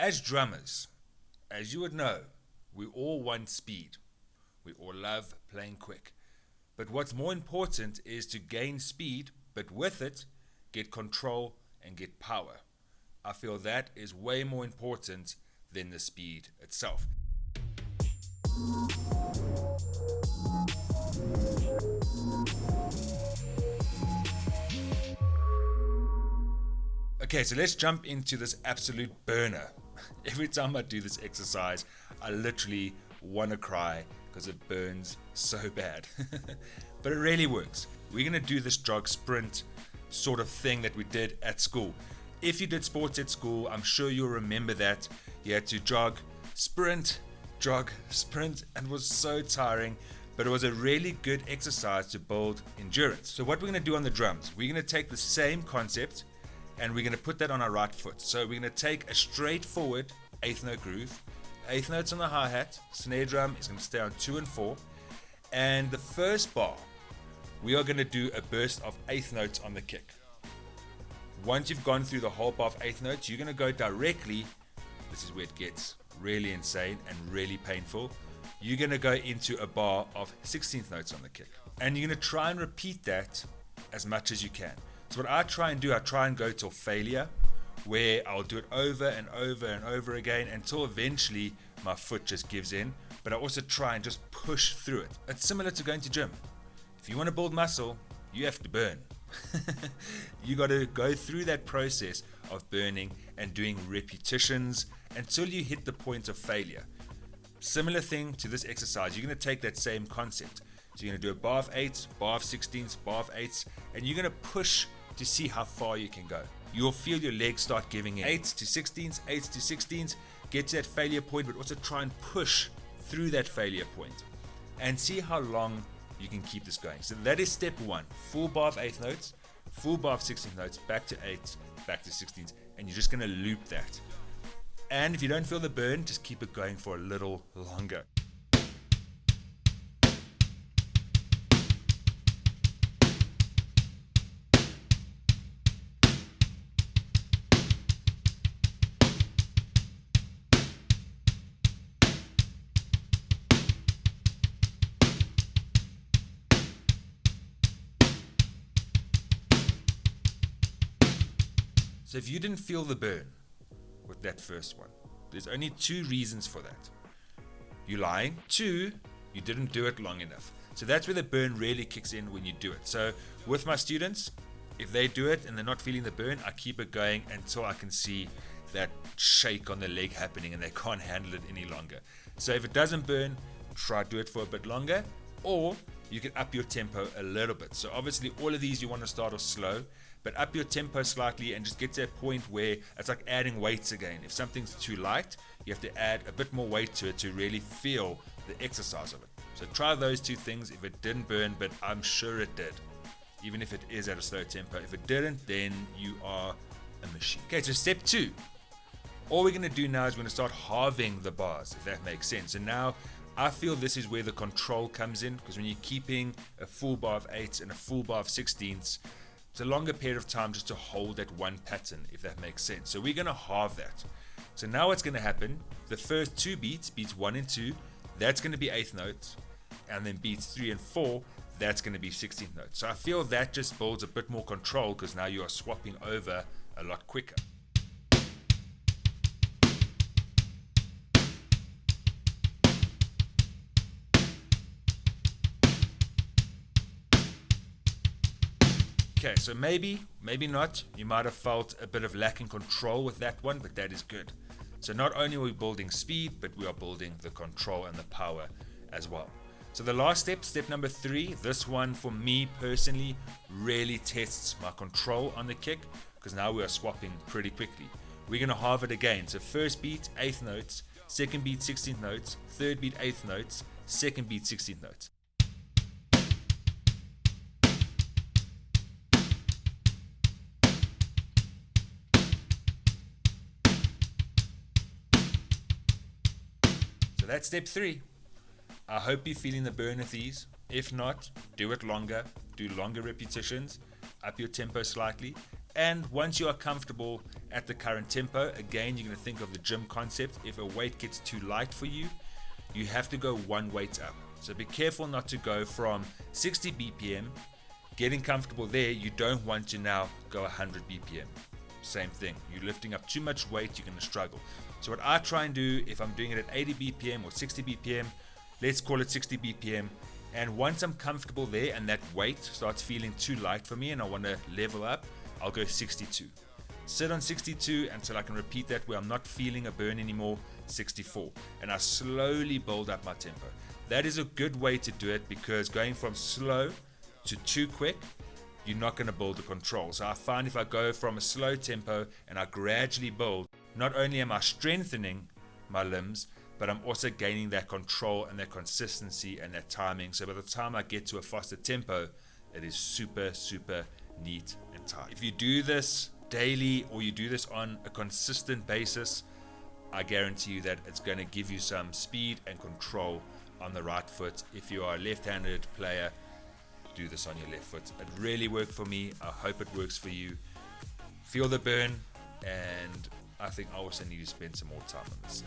as drummers, as you would know, we all want speed. We all love playing quick. But what's more important is to gain speed, but with it, get control and get power. I feel that is way more important than the speed itself. Okay, so let's jump into this absolute burner. Every time I do this exercise, I literally want to cry because it burns so bad. But it really works. We're going to do this jog sprint sort of thing that we did at school. If you did sports at school, I'm sure you'll remember that. You had to jog, sprint, and it was so tiring, but it was a really good exercise to build endurance. So what we're going to do on the drums, we're going to take the same concept and we're going to put that on our right foot. So we're going to take a straightforward eighth note groove, eighth notes on the hi-hat, snare drum is going to stay on 2 and 4, and the first bar, we are going to do a burst of eighth notes on the kick. Once you've gone through the whole bar of eighth notes, you're going to go directly, this is where it gets really insane and really painful, you're going to go into a bar of 16th notes on the kick. And you're going to try and repeat that as much as you can. So what I try and do, I try and go till failure, where I'll do it over and over and over again until eventually my foot just gives in. But I also try and just push through it. It's similar to going to gym. If you want to build muscle, you have to burn. You got to go through that process of burning and doing repetitions until you hit the point of failure. Similar thing to this exercise, you're going to take that same concept. So you're going to do a bar of 8s, bar of 16s, bar of 8s, and you're going to push to see how far you can go. You'll feel your legs start giving in. 8s to 16s, 8s to 16s, get to that failure point, but also try and push through that failure point and see how long you can keep this going. So that is step 1, full bar of 8th notes, full bar of 16th notes, back to 8s, back to 16s, and you're just going to loop that. And if you don't feel the burn, just keep it going for a little longer. So if you didn't feel the burn with that first one, there's only 2 reasons for that. You're lying. 2, you didn't do it long enough. So that's where the burn really kicks in when you do it. So with my students, if they do it and they're not feeling the burn, I keep it going until I can see that shake on the leg happening and they can't handle it any longer. So if it doesn't burn, try to do it for a bit longer, or you can up your tempo a little bit. So obviously all of these you want to start off slow, but up your tempo slightly and just get to a point where it's like adding weights again. If something's too light, you have to add a bit more weight to it to really feel the exercise of it. So try those 2 things. If it didn't burn, but I'm sure it did, even if it is at a slow tempo. If it didn't, then you are a machine. Okay, so step 2. All we're going to do now is we're going to start halving the bars, if that makes sense. And now I feel this is where the control comes in, because when you're keeping a full bar of 8s and a full bar of 16s, it's a longer period of time just to hold that one pattern, if that makes sense. So we're going to halve that. So now what's going to happen, the first 2 beats, beats 1 and 2, that's going to be 8th notes, and then beats 3 and 4, that's going to be 16th notes. So I feel that just builds a bit more control, because now you are swapping over a lot quicker. Okay, so maybe not, you might have felt a bit of lacking control with that one, but that is good. So not only are we building speed, but we are building the control and the power as well. So the last step, step number 3, this one for me personally really tests my control on the kick, because now we are swapping pretty quickly. We're going to halve it again. So first beat, 8th notes, second beat, 16th notes, third beat, 8th notes, second beat, 16th notes. That's step 3. I hope you're feeling the burn with these. If not, do it longer, do longer repetitions, up your tempo slightly, And once you are comfortable at the current tempo, again, you're going to think of the gym concept. If a weight gets too light for you, you have to go one weight up. So be careful not to go from 60 BPM, getting comfortable there. You don't want to now go 100 BPM. Same thing. You're lifting up too much weight, you're going to struggle. So what I try and do, if I'm doing it at 80 BPM or 60 BPM, let's call it 60 BPM. And once I'm comfortable there and that weight starts feeling too light for me and I want to level up, I'll go 62. Sit on 62 until I can repeat that where I'm not feeling a burn anymore, 64. And I slowly build up my tempo. That is a good way to do it, because going from slow to too quick, you're not going to build the control. So I find if I go from a slow tempo and I gradually build, not only am I strengthening my limbs, but I'm also gaining that control and that consistency and that timing. So by the time I get to a faster tempo, it is super, super neat and tight. If you do this daily or you do this on a consistent basis, I guarantee you that it's going to give you some speed and control on the right foot. If you are a left-handed player, do this on your left foot. It really worked for me. I hope it works for you. Feel the burn, and I think I also need to spend some more time on this.